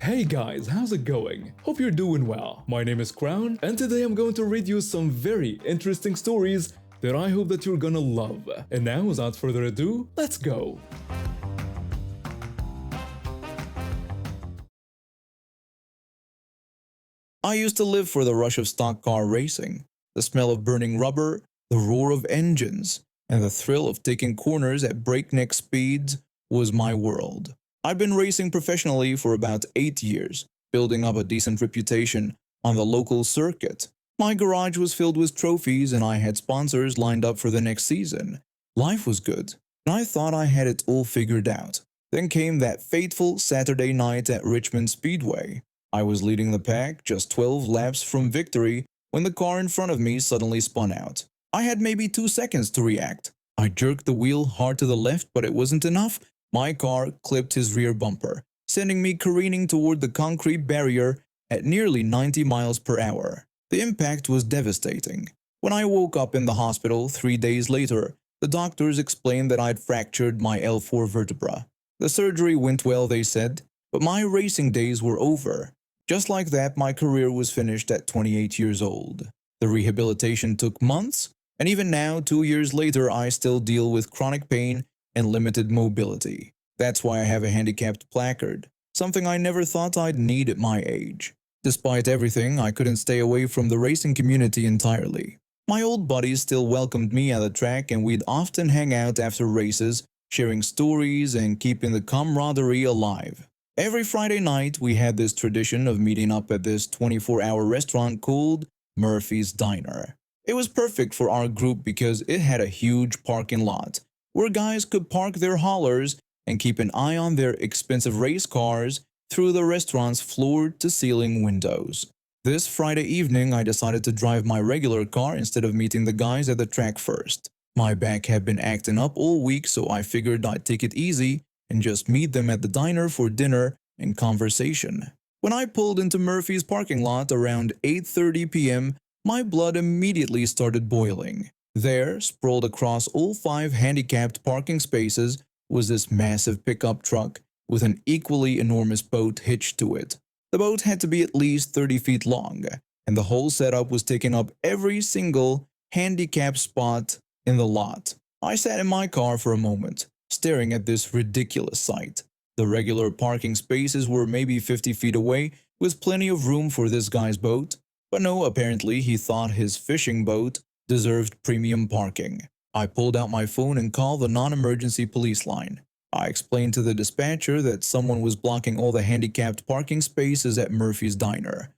Hey guys, how's it going? Hope you're doing well. My name is Crown, and today I'm going to read you some very interesting stories that I hope that you're gonna love. And now, without further ado, let's go! I used to live for the rush of stock car racing, the smell of burning rubber, the roar of engines, and the thrill of taking corners at breakneck speeds was my world. I'd been racing professionally for about 8 years, building up a decent reputation on the local circuit. My garage was filled with trophies and I had sponsors lined up for the next season. Life was good, and I thought I had it all figured out. Then came that fateful Saturday night at Richmond Speedway. I was leading the pack, just 12 laps from victory, when the car in front of me suddenly spun out. I had maybe 2 seconds to react. I jerked the wheel hard to the left, but it wasn't enough. My car clipped his rear bumper, sending me careening toward the concrete barrier at nearly 90 miles per hour. The impact was devastating. When I woke up in the hospital 3 days later, the doctors explained that I'd fractured my L4 vertebra. The surgery went well, they said, but my racing days were over. Just like that, my career was finished at 28 years old. The rehabilitation took months, and even now, 2 years later, I still deal with chronic pain and limited mobility. That's why I have a handicapped placard, something I never thought I'd need at my age. Despite everything, I couldn't stay away from the racing community entirely. My old buddies still welcomed me at the track, and we'd often hang out after races, sharing stories and keeping the camaraderie alive. Every Friday night, we had this tradition of meeting up at this 24-hour restaurant called Murphy's Diner. It was perfect for our group because it had a huge parking lot where guys could park their haulers and keep an eye on their expensive race cars through the restaurant's floor-to-ceiling windows. This Friday evening, I decided to drive my regular car instead of meeting the guys at the track first. My back had been acting up all week, so I figured I'd take it easy and just meet them at the diner for dinner and conversation. When I pulled into Murphy's parking lot around 8:30 p.m., my blood immediately started boiling. There, sprawled across all 5 handicapped parking spaces, was this massive pickup truck with an equally enormous boat hitched to it. The boat had to be at least 30 feet long, and the whole setup was taking up every single handicapped spot in the lot. I sat in my car for a moment, staring at this ridiculous sight. The regular parking spaces were maybe 50 feet away, with plenty of room for this guy's boat. But no, apparently he thought his fishing boat deserved premium parking. I pulled out my phone and called the non-emergency police line. I explained to the dispatcher that someone was blocking all the handicapped parking spaces at Murphy's Diner.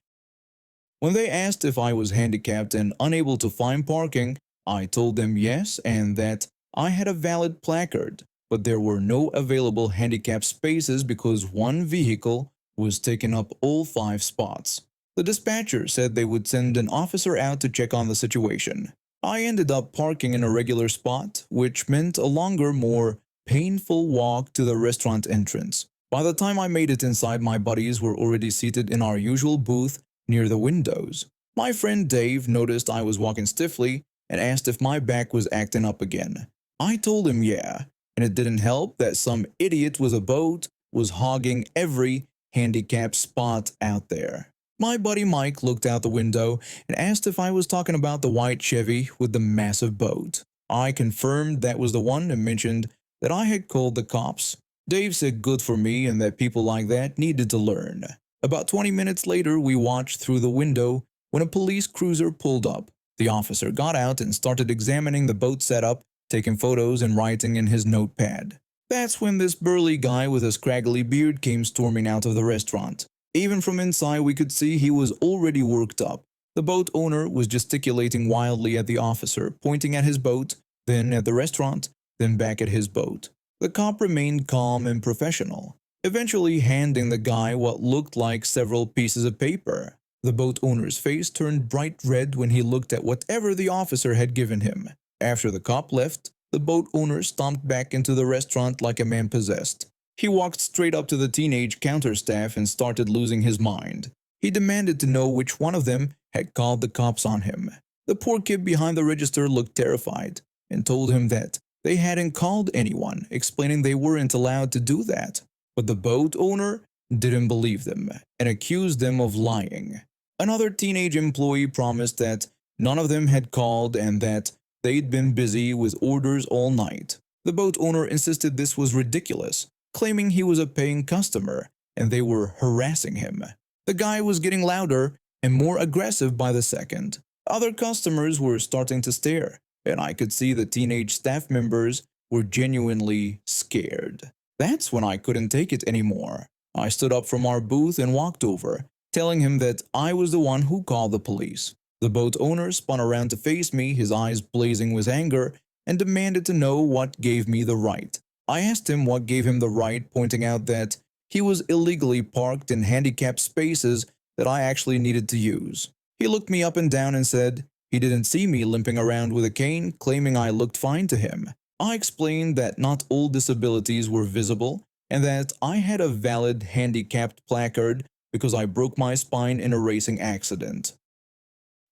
When they asked if I was handicapped and unable to find parking, I told them yes and that I had a valid placard, but there were no available handicapped spaces because one vehicle was taking up all 5 spots. The dispatcher said they would send an officer out to check on the situation. I ended up parking in a regular spot, which meant a longer, more painful walk to the restaurant entrance. By the time I made it inside, my buddies were already seated in our usual booth near the windows. My friend Dave noticed I was walking stiffly and asked if my back was acting up again. I told him yeah, and it didn't help that some idiot with a boat was hogging every handicapped spot out there. My buddy Mike looked out the window and asked if I was talking about the white Chevy with the massive boat. I confirmed that was the one and mentioned that I had called the cops. Dave said good for me and that people like that needed to learn. About 20 minutes later, we watched through the window when a police cruiser pulled up. The officer got out and started examining the boat setup, taking photos and writing in his notepad. That's when this burly guy with a scraggly beard came storming out of the restaurant. Even from inside, we could see he was already worked up. The boat owner was gesticulating wildly at the officer, pointing at his boat, then at the restaurant, then back at his boat. The cop remained calm and professional, eventually handing the guy what looked like several pieces of paper. The boat owner's face turned bright red when he looked at whatever the officer had given him. After the cop left, the boat owner stomped back into the restaurant like a man possessed. He walked straight up to the teenage counter staff and started losing his mind. He demanded to know which one of them had called the cops on him. The poor kid behind the register looked terrified and told him that they hadn't called anyone, explaining they weren't allowed to do that. But the boat owner didn't believe them and accused them of lying. Another teenage employee promised that none of them had called and that they'd been busy with orders all night. The boat owner insisted this was ridiculous, claiming he was a paying customer and they were harassing him. The guy was getting louder and more aggressive by the second. Other customers were starting to stare, and I could see the teenage staff members were genuinely scared. That's when I couldn't take it anymore. I stood up from our booth and walked over, telling him that I was the one who called the police. The boat owner spun around to face me, his eyes blazing with anger, and demanded to know what gave me the right. I asked him what gave him the right, pointing out that he was illegally parked in handicapped spaces that I actually needed to use. He looked me up and down and said he didn't see me limping around with a cane, claiming I looked fine to him. I explained that not all disabilities were visible and that I had a valid handicapped placard because I broke my spine in a racing accident.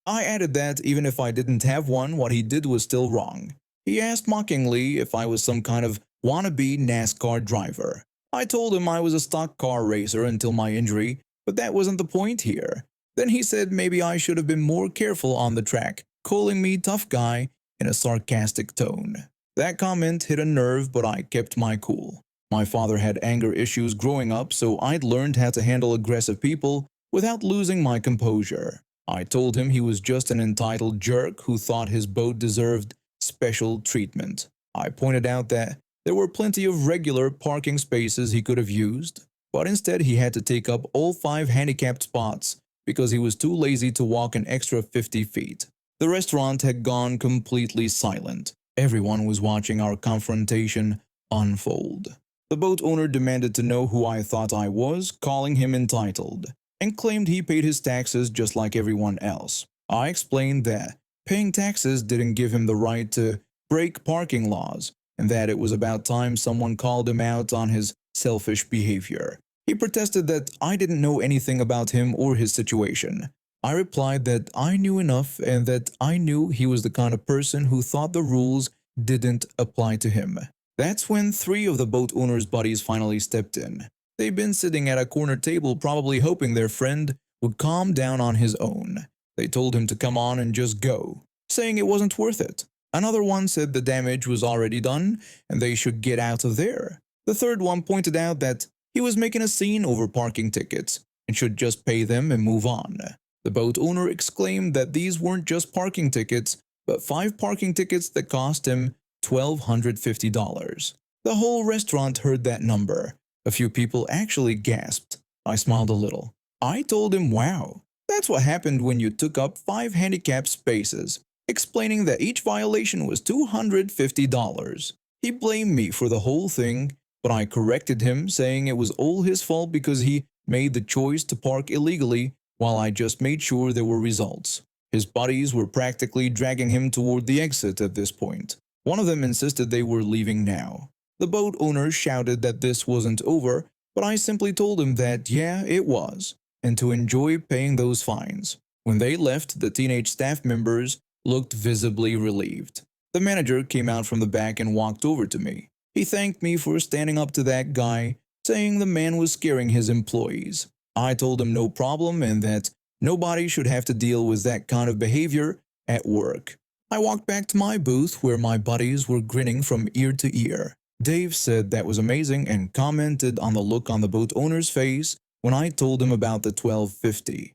I added that even if I didn't have one, what he did was still wrong. He asked mockingly if I was some kind of wannabe NASCAR driver. I told him I was a stock car racer until my injury, but that wasn't the point here. Then he said maybe I should have been more careful on the track, calling me tough guy in a sarcastic tone. That comment hit a nerve, but I kept my cool. My father had anger issues growing up, so I'd learned how to handle aggressive people without losing my composure. I told him he was just an entitled jerk who thought his boat deserved special treatment. I pointed out that there were plenty of regular parking spaces he could have used, but instead he had to take up all 5 handicapped spots because he was too lazy to walk an extra 50 feet. The restaurant had gone completely silent. Everyone was watching our confrontation unfold. The boat owner demanded to know who I thought I was, calling him entitled, and claimed he paid his taxes just like everyone else. I explained that paying taxes didn't give him the right to break parking laws, and that it was about time someone called him out on his selfish behavior. He protested that I didn't know anything about him or his situation. I replied that I knew enough and that I knew he was the kind of person who thought the rules didn't apply to him. That's when 3 of the boat owner's buddies finally stepped in. They'd been sitting at a corner table probably hoping their friend would calm down on his own. They told him to come on and just go, saying it wasn't worth it. Another one said the damage was already done and they should get out of there. The third one pointed out that he was making a scene over parking tickets and should just pay them and move on. The boat owner exclaimed that these weren't just parking tickets, but 5 parking tickets that cost him $1,250. The whole restaurant heard that number. A few people actually gasped. I smiled a little. I told him, wow, that's what happened when you took up 5 handicapped spaces, explaining that each violation was $250. He blamed me for the whole thing, but I corrected him, saying it was all his fault because he made the choice to park illegally while I just made sure there were results. His buddies were practically dragging him toward the exit at this point. One of them insisted they were leaving now. The boat owner shouted that this wasn't over, but I simply told him that yeah, it was, and to enjoy paying those fines. When they left, the teenage staff members looked visibly relieved. The manager came out from the back and walked over to me. He thanked me for standing up to that guy, saying the man was scaring his employees. I told him no problem and that nobody should have to deal with that kind of behavior at work. I walked back to my booth where my buddies were grinning from ear to ear. Dave said that was amazing and commented on the look on the boat owner's face when I told him about the $1,250.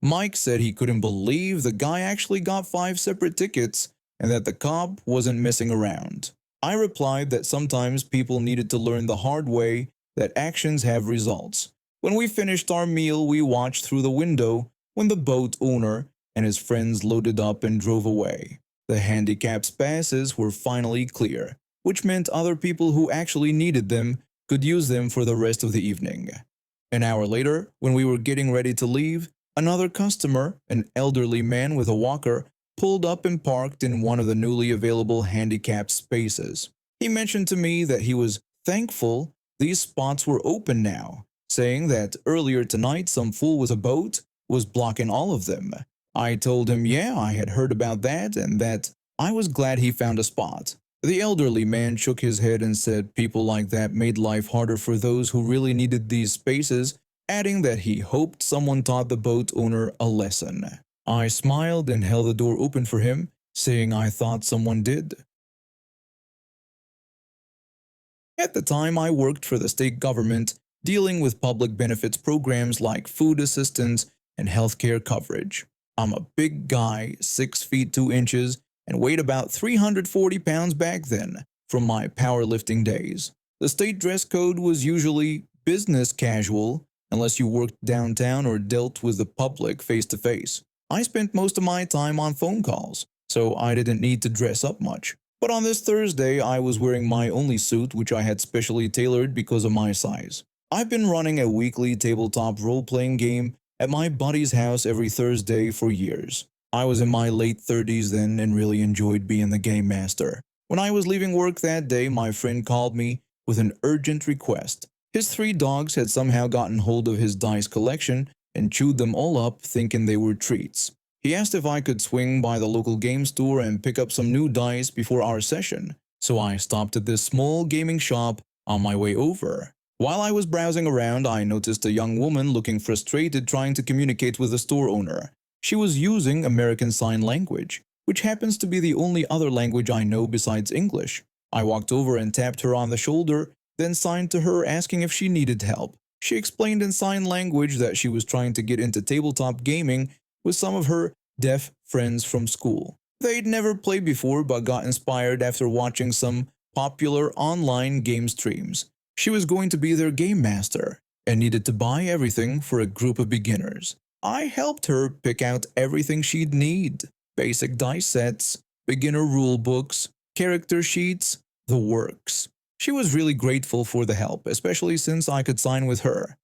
Mike said he couldn't believe the guy actually got 5 separate tickets and that the cop wasn't messing around. I replied that sometimes people needed to learn the hard way that actions have results. When we finished our meal, we watched through the window when the boat owner and his friends loaded up and drove away. The handicapped passes were finally clear, which meant other people who actually needed them could use them for the rest of the evening. An hour later, when we were getting ready to leave, another customer, an elderly man with a walker, pulled up and parked in one of the newly available handicapped spaces. He mentioned to me that he was thankful these spots were open now, saying that earlier tonight some fool with a boat was blocking all of them. I told him yeah, I had heard about that and that I was glad he found a spot. The elderly man shook his head and said people like that made life harder for those who really needed these spaces, adding that he hoped someone taught the boat owner a lesson. I smiled and held the door open for him, saying I thought someone did. At the time, I worked for the state government, dealing with public benefits programs like food assistance and healthcare coverage. I'm a big guy, 6 feet 2 inches, and weighed about 340 pounds back then from my powerlifting days. The state dress code was usually business casual, unless you worked downtown or dealt with the public face to face. I spent most of my time on phone calls, so I didn't need to dress up much. But on this Thursday, I was wearing my only suit, which I had specially tailored because of my size. I've been running a weekly tabletop role-playing game at my buddy's house every Thursday for years. I was in my late 30s then and really enjoyed being the game master. When I was leaving work that day, my friend called me with an urgent request. His 3 dogs had somehow gotten hold of his dice collection and chewed them all up thinking they were treats. He asked if I could swing by the local game store and pick up some new dice before our session, so I stopped at this small gaming shop on my way over. While I was browsing around, I noticed a young woman looking frustrated trying to communicate with the store owner. She was using American Sign Language, which happens to be the only other language I know besides English. I walked over and tapped her on the shoulder, then signed to her asking if she needed help. She explained in sign language that she was trying to get into tabletop gaming with some of her deaf friends from school. They'd never played before but got inspired after watching some popular online game streams. She was going to be their game master and needed to buy everything for a group of beginners. I helped her pick out everything she'd need: basic dice sets, beginner rule books, character sheets, the works. She was really grateful for the help, especially since I could sign with her.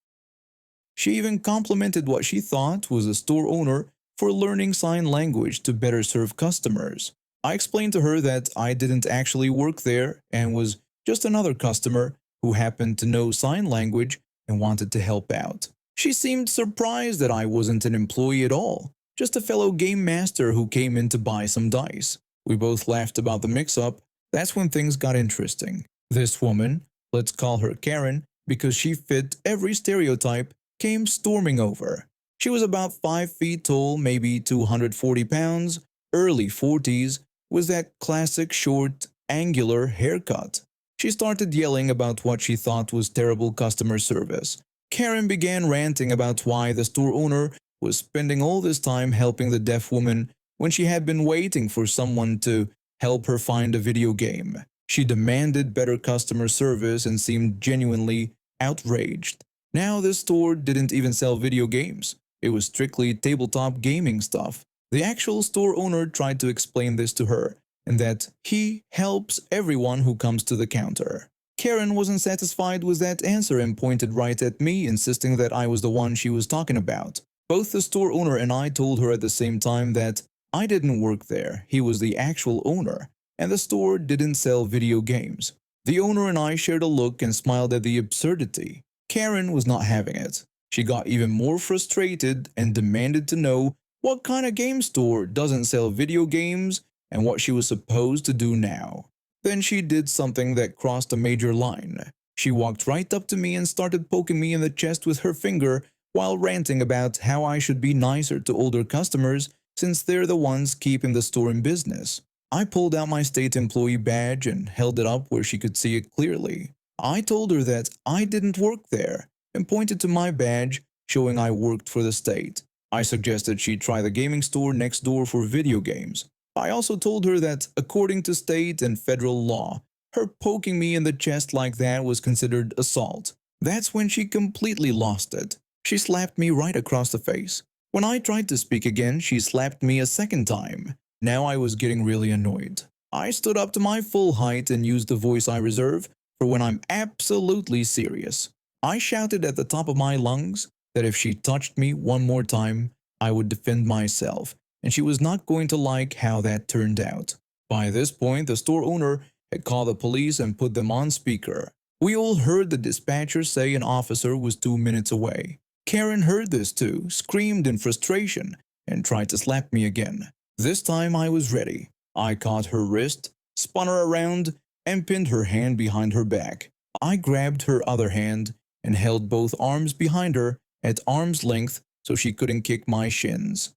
She even complimented what she thought was a store owner for learning sign language to better serve customers. I explained to her that I didn't actually work there and was just another customer who happened to know sign language and wanted to help out. She seemed surprised that I wasn't an employee at all, just a fellow game master who came in to buy some dice. We both laughed about the mix-up. That's when things got interesting. This woman, let's call her Karen because she fit every stereotype, came storming over. She was about 5 feet tall, maybe 240 pounds, early 40s, with that classic short, angular haircut. She started yelling about what she thought was terrible customer service. Karen began ranting about why the store owner was spending all this time helping the deaf woman when she had been waiting for someone to help her find a video game. She demanded better customer service and seemed genuinely outraged. Now this store didn't even sell video games. It was strictly tabletop gaming stuff. The actual store owner tried to explain this to her, and that he helps everyone who comes to the counter. Karen wasn't satisfied with that answer and pointed right at me, insisting that I was the one she was talking about. Both the store owner and I told her at the same time that I didn't work there, he was the actual owner, and the store didn't sell video games. The owner and I shared a look and smiled at the absurdity. Karen was not having it. She got even more frustrated and demanded to know what kind of game store doesn't sell video games and what she was supposed to do now. Then she did something that crossed a major line. She walked right up to me and started poking me in the chest with her finger while ranting about how I should be nicer to older customers since they're the ones keeping the store in business. I pulled out my state employee badge and held it up where she could see it clearly. I told her that I didn't work there and pointed to my badge showing I worked for the state. I suggested she try the gaming store next door for video games. I also told her that according to state and federal law, her poking me in the chest like that was considered assault. That's when she completely lost it. She slapped me right across the face. When I tried to speak again, she slapped me a second time. Now I was getting really annoyed. I stood up to my full height and used the voice I reserve for when I'm absolutely serious. I shouted at the top of my lungs that if she touched me one more time, I would defend myself, and she was not going to like how that turned out. By this point, the store owner had called the police and put them on speaker. We all heard the dispatcher say an officer was 2 minutes away. Karen heard this too, screamed in frustration, and tried to slap me again. This time I was ready. I caught her wrist, spun her around, and pinned her hand behind her back. I grabbed her other hand and held both arms behind her at arm's length so she couldn't kick my shins.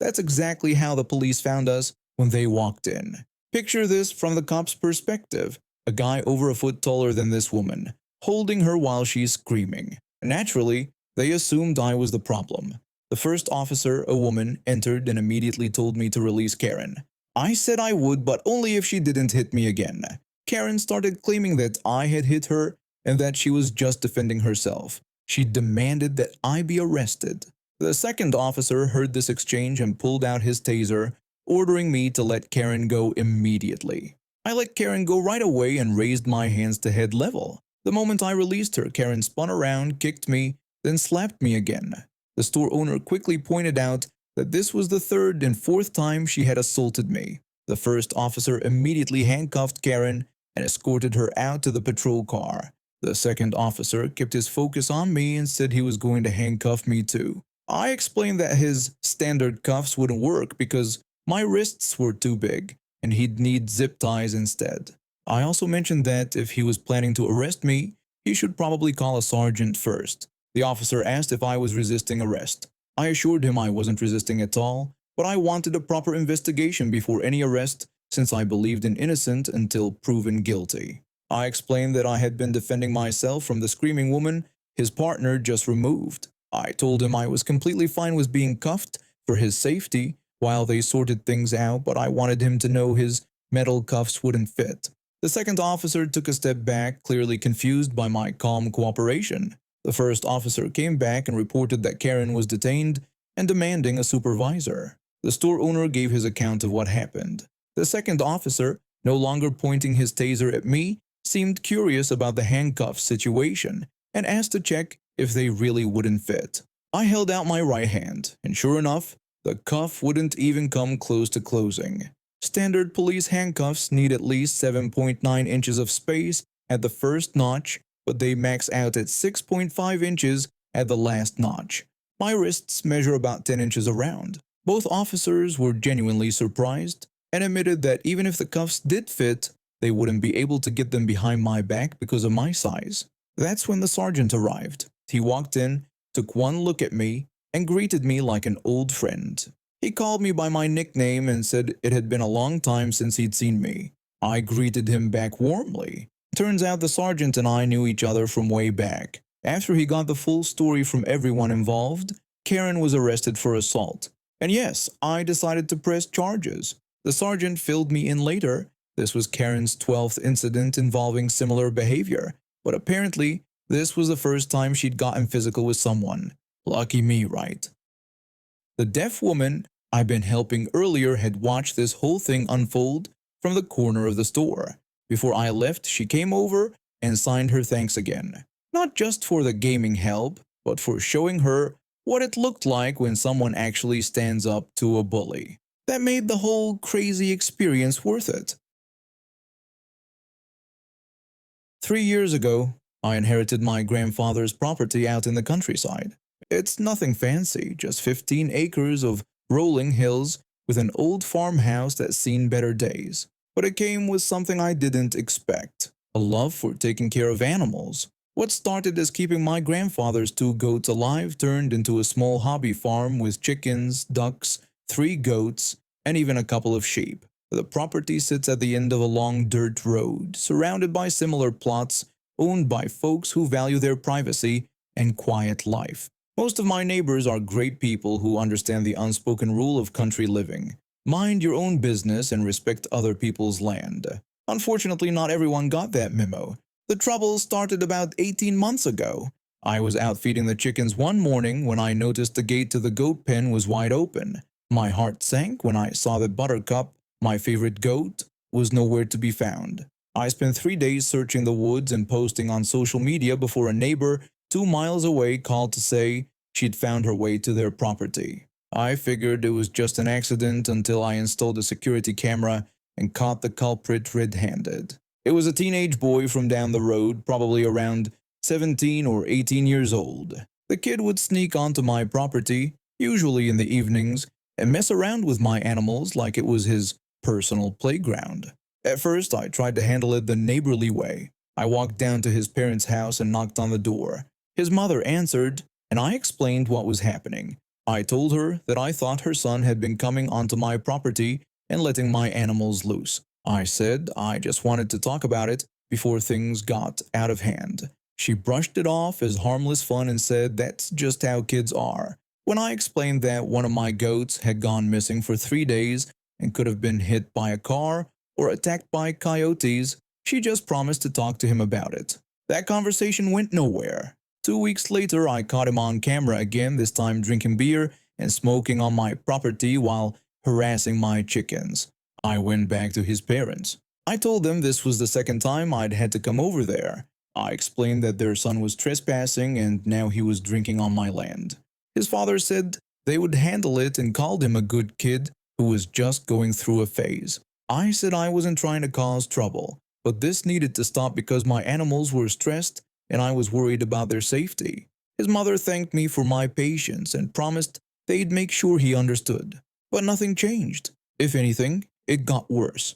That's exactly how the police found us when they walked in. Picture this from the cop's perspective. A guy over a foot taller than this woman, holding her while she's screaming. Naturally, they assumed I was the problem. The first officer, a woman, entered and immediately told me to release Karen. I said I would, but only if she didn't hit me again. Karen started claiming that I had hit her and that she was just defending herself. She demanded that I be arrested. The second officer heard this exchange and pulled out his taser, ordering me to let Karen go immediately. I let Karen go right away and raised my hands to head level. The moment I released her, Karen spun around, kicked me, then slapped me again. The store owner quickly pointed out that this was the third and fourth time she had assaulted me. The first officer immediately handcuffed Karen and escorted her out to the patrol car. The second officer kept his focus on me and said he was going to handcuff me too. I explained that his standard cuffs wouldn't work because my wrists were too big and he'd need zip ties instead. I also mentioned that if he was planning to arrest me, he should probably call a sergeant first. The officer asked if I was resisting arrest. I assured him I wasn't resisting at all, but I wanted a proper investigation before any arrest since I believed in innocent until proven guilty. I explained that I had been defending myself from the screaming woman his partner just removed. I told him I was completely fine with being cuffed for his safety while they sorted things out, but I wanted him to know his metal cuffs wouldn't fit. The second officer took a step back, clearly confused by my calm cooperation. The first officer came back and reported that Karen was detained and demanding a supervisor. The store owner gave his account of what happened. The second officer, no longer pointing his taser at me, seemed curious about the handcuff situation and asked to check if they really wouldn't fit. I held out my right hand, and sure enough, the cuff wouldn't even come close to closing. Standard police handcuffs need at least 7.9 inches of space at the first notch, but they max out at 6.5 inches at the last notch. My wrists measure about 10 inches around. Both officers were genuinely surprised and admitted that even if the cuffs did fit, they wouldn't be able to get them behind my back because of my size. That's when the sergeant arrived. He walked in, took one look at me, and greeted me like an old friend. He called me by my nickname and said it had been a long time since he'd seen me. I greeted him back warmly. Turns out the sergeant and I knew each other from way back. After he got the full story from everyone involved, Karen was arrested for assault. And yes, I decided to press charges. The sergeant filled me in later. This was Karen's 12th incident involving similar behavior, but apparently this was the first time she'd gotten physical with someone. Lucky me, right? The deaf woman I'd been helping earlier had watched this whole thing unfold from the corner of the store. Before I left, she came over and signed her thanks again. Not just for the gaming help, but for showing her what it looked like when someone actually stands up to a bully. That made the whole crazy experience worth it. 3 years ago, I inherited my grandfather's property out in the countryside. It's nothing fancy, just 15 acres of rolling hills with an old farmhouse that's seen better days. But it came with something I didn't expect, a love for taking care of animals. What started as keeping my grandfather's 2 goats alive turned into a small hobby farm with chickens, ducks, 3 goats, and even a couple of sheep. The property sits at the end of a long dirt road, surrounded by similar plots owned by folks who value their privacy and quiet life. Most of my neighbors are great people who understand the unspoken rule of country living. Mind your own business and respect other people's land. Unfortunately, not everyone got that memo. The trouble started about 18 months ago. I was out feeding the chickens one morning when I noticed the gate to the goat pen was wide open. My heart sank when I saw that Buttercup, my favorite goat, was nowhere to be found. I spent 3 days searching the woods and posting on social media before a neighbor 2 miles away called to say she'd found her way to their property. I figured it was just an accident until I installed a security camera and caught the culprit red-handed. It was a teenage boy from down the road, probably around 17 or 18 years old. The kid would sneak onto my property, usually in the evenings, and mess around with my animals like it was his personal playground. At first, I tried to handle it the neighborly way. I walked down to his parents' house and knocked on the door. His mother answered, and I explained what was happening. I told her that I thought her son had been coming onto my property and letting my animals loose. I said I just wanted to talk about it before things got out of hand. She brushed it off as harmless fun and said that's just how kids are. When I explained that one of my goats had gone missing for 3 days and could have been hit by a car or attacked by coyotes, she just promised to talk to him about it. That conversation went nowhere. 2 weeks later, I caught him on camera again, this time drinking beer and smoking on my property while harassing my chickens. I went back to his parents. I told them this was the second time I'd had to come over there. I explained that their son was trespassing and now he was drinking on my land. His father said they would handle it and called him a good kid who was just going through a phase. I said I wasn't trying to cause trouble, but this needed to stop because my animals were stressed and I was worried about their safety. His mother thanked me for my patience and promised they'd make sure he understood. But nothing changed. If anything, it got worse.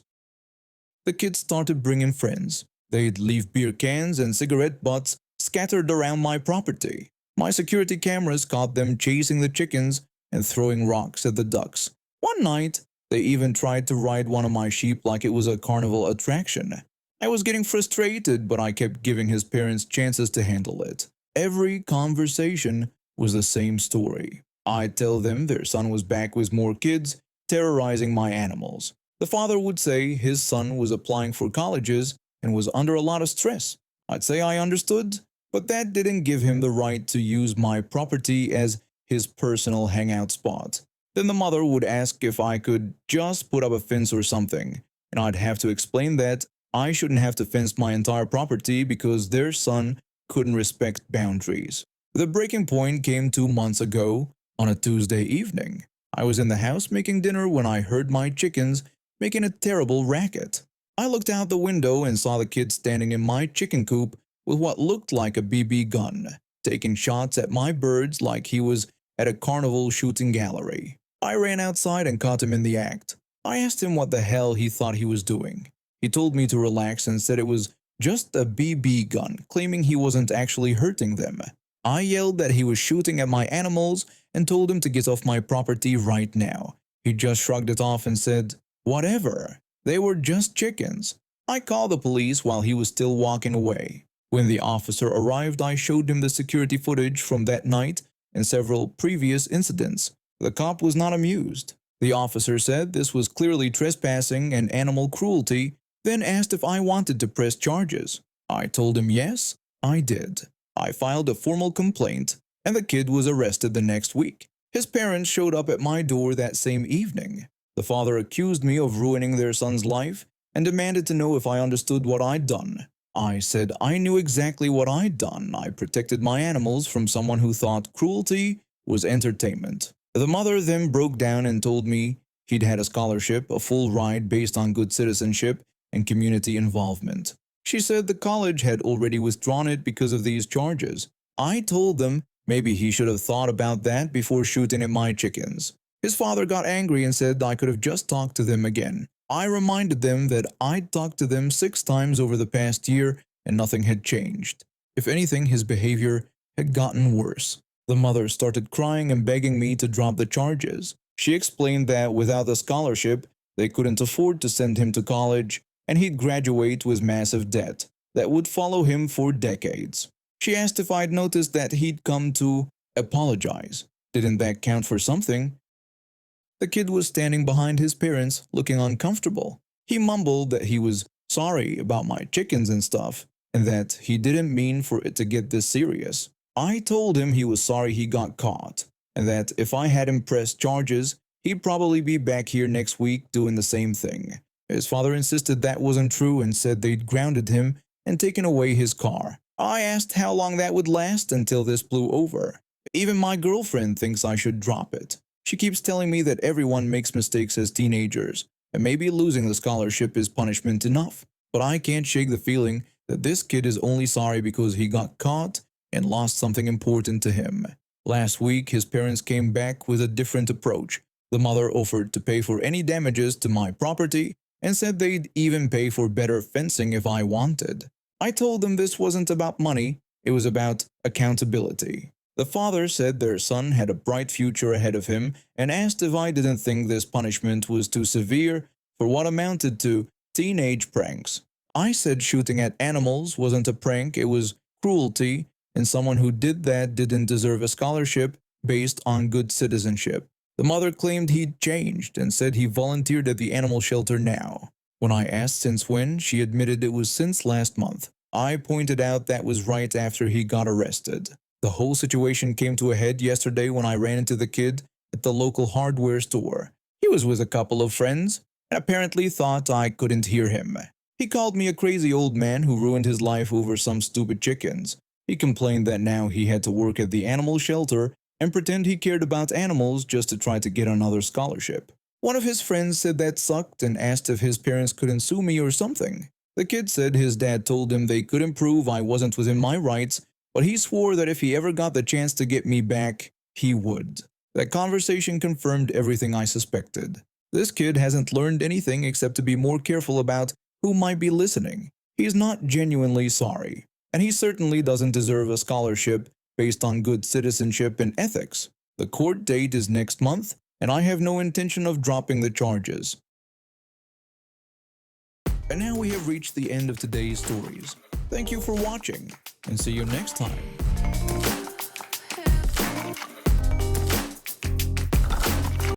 The kids started bringing friends. They'd leave beer cans and cigarette butts scattered around my property. My security cameras caught them chasing the chickens and throwing rocks at the ducks. One night, they even tried to ride one of my sheep like it was a carnival attraction. I was getting frustrated, but I kept giving his parents chances to handle it. Every conversation was the same story. I'd tell them their son was back with more kids, terrorizing my animals. The father would say his son was applying for colleges and was under a lot of stress. I'd say I understood, but that didn't give him the right to use my property as his personal hangout spot. Then the mother would ask if I could just put up a fence or something, and I'd have to explain that I shouldn't have to fence my entire property because their son couldn't respect boundaries. The breaking point came 2 months ago on a Tuesday evening. I was in the house making dinner when I heard my chickens making a terrible racket. I looked out the window and saw the kid standing in my chicken coop with what looked like a BB gun, taking shots at my birds like he was at a carnival shooting gallery. I ran outside and caught him in the act. I asked him what the hell he thought he was doing. He told me to relax and said it was just a BB gun, claiming he wasn't actually hurting them. I yelled that he was shooting at my animals and told him to get off my property right now. He just shrugged it off and said, "Whatever, they were just chickens." I called the police while he was still walking away. When the officer arrived, I showed him the security footage from that night and several previous incidents. The cop was not amused. The officer said this was clearly trespassing and animal cruelty, then asked if I wanted to press charges. I told him yes, I did. I filed a formal complaint, and the kid was arrested the next week. His parents showed up at my door that same evening. The father accused me of ruining their son's life and demanded to know if I understood what I'd done. I said I knew exactly what I'd done. I protected my animals from someone who thought cruelty was entertainment. The mother then broke down and told me he'd had a scholarship, a full ride based on good citizenship and community involvement. She said the college had already withdrawn it because of these charges. I told them maybe he should have thought about that before shooting at my chickens. His father got angry and said I could have just talked to them again. I reminded them that I'd talked to them 6 times over the past year and nothing had changed. If anything, his behavior had gotten worse. The mother started crying and begging me to drop the charges. She explained that without the scholarship, they couldn't afford to send him to college and he'd graduate with massive debt that would follow him for decades. She asked if I'd noticed that he'd come to apologize. Didn't that count for something? The kid was standing behind his parents, looking uncomfortable. He mumbled that he was sorry about my chickens and stuff, and that he didn't mean for it to get this serious. I told him he was sorry he got caught, and that if I hadn't pressed charges, he'd probably be back here next week doing the same thing. His father insisted that wasn't true and said they'd grounded him and taken away his car. I asked how long that would last until this blew over. Even my girlfriend thinks I should drop it. She keeps telling me that everyone makes mistakes as teenagers, and maybe losing the scholarship is punishment enough. But I can't shake the feeling that this kid is only sorry because he got caught and lost something important to him. Last week, his parents came back with a different approach. The mother offered to pay for any damages to my property and said they'd even pay for better fencing if I wanted. I told them this wasn't about money, it was about accountability. The father said their son had a bright future ahead of him and asked if I didn't think this punishment was too severe for what amounted to teenage pranks. I said shooting at animals wasn't a prank, it was cruelty, and someone who did that didn't deserve a scholarship based on good citizenship. The mother claimed he'd changed and said he volunteered at the animal shelter now. When I asked since when, she admitted it was since last month. I pointed out that was right after he got arrested. The whole situation came to a head yesterday when I ran into the kid at the local hardware store. He was with a couple of friends and apparently thought I couldn't hear him. He called me a crazy old man who ruined his life over some stupid chickens. He complained that now he had to work at the animal shelter and pretend he cared about animals just to try to get another scholarship. One of his friends said that sucked and asked if his parents couldn't sue me or something. The kid said his dad told him they couldn't prove I wasn't within my rights, but he swore that if he ever got the chance to get me back, he would. That conversation confirmed everything I suspected. This kid hasn't learned anything except to be more careful about who might be listening. He's not genuinely sorry, and he certainly doesn't deserve a scholarship based on good citizenship and ethics. The court date is next month, and I have no intention of dropping the charges. And now we have reached the end of today's stories. Thank you for watching, and see you next time.